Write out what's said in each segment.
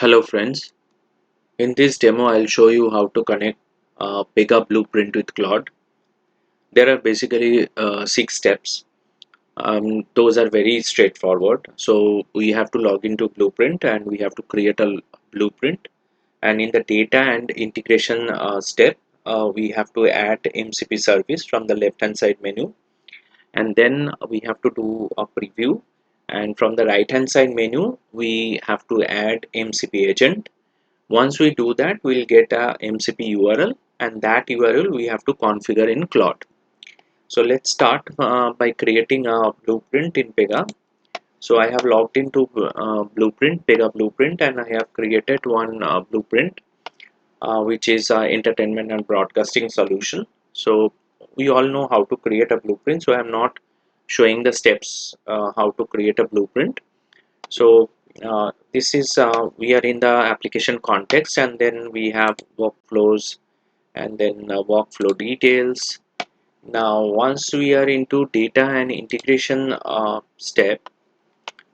Hello friends, in this demo I'll show you how to connect Pega Blueprint with Claude. There are basically 6 steps. Those are very straightforward. So we have to log into Blueprint and we have to create a blueprint, and in the data and integration step we have to add MCP service from the left hand side menu, and then we have to do a preview, and from the right hand side menu we have to add MCP agent. Once we do that, we'll get a MCP URL, and that URL we have to configure in Claude. So let's start by creating a blueprint in Pega. So I have logged into Pega Blueprint, and I have created one blueprint which is entertainment and broadcasting solution. So we all know how to create a blueprint, so I'm not showing the steps how to create a blueprint. So this is we are in the application context, and then we have workflows, and then workflow details. Now once we are into data and integration step,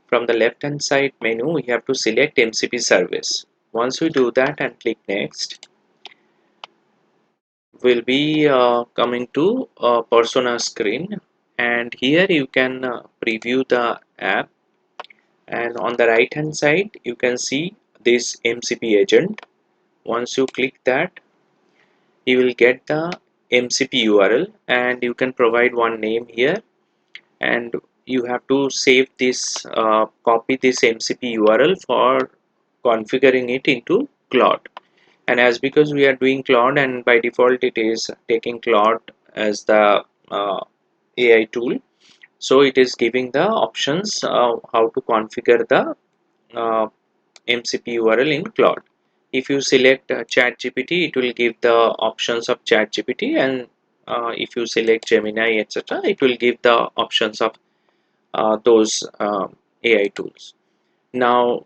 from the left hand side menu we have to select MCP service. Once we do that and click next, we'll be coming to persona screen, and here you can preview the app, and on the right hand side you can see this MCP agent. Once you click that, you will get the MCP URL, and you can provide one name here, and you have to save this copy this MCP URL for configuring it into Claude. And as because we are doing Claude, and by default it is taking Claude as the AI tool, so it is giving the options how to configure the uh, MCP URL in Claude. If you select ChatGPT, it will give the options of ChatGPT, and if you select Gemini, etc., it will give the options of those AI tools. Now,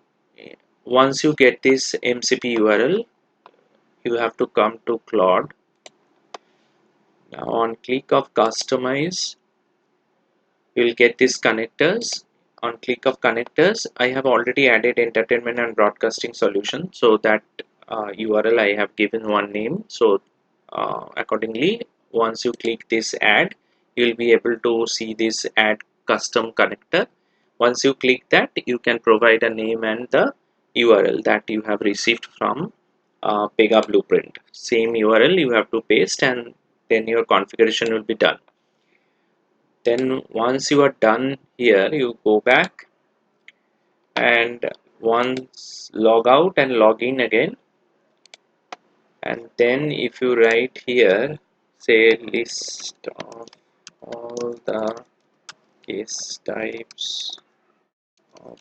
once you get this MCP URL, you have to come to Claude. Now, on click of customize, you will get these connectors. On click of connectors, I have already added entertainment and broadcasting solution, so that URL I have given one name. So accordingly, once you click this add, you will be able to see this add custom connector. Once you click that, you can provide a name and the URL that you have received from Pega Blueprint. Same URL you have to paste, and then your configuration will be done. Then once you are done here, you go back, and once log out and log in again, and then if you write here, say list of all the case types of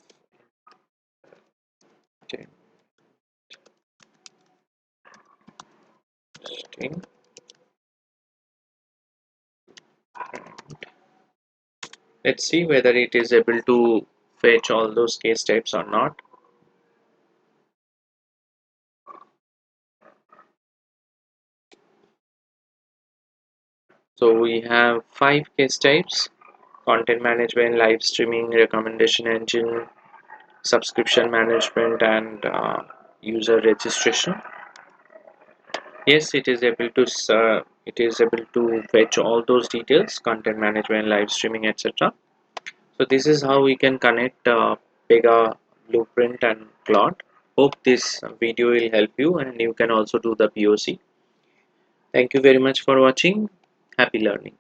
testing, let's see whether it is able to fetch all those case types or not. So we have 5 case types: content management, live streaming, recommendation engine, subscription management, and user registration. Yes, it is able to fetch all those details: content management, live streaming, etc. So this is how we can connect Pega Blueprint and Claude. Hope this video will help you, and you can also do the POC. Thank you very much for watching. Happy learning.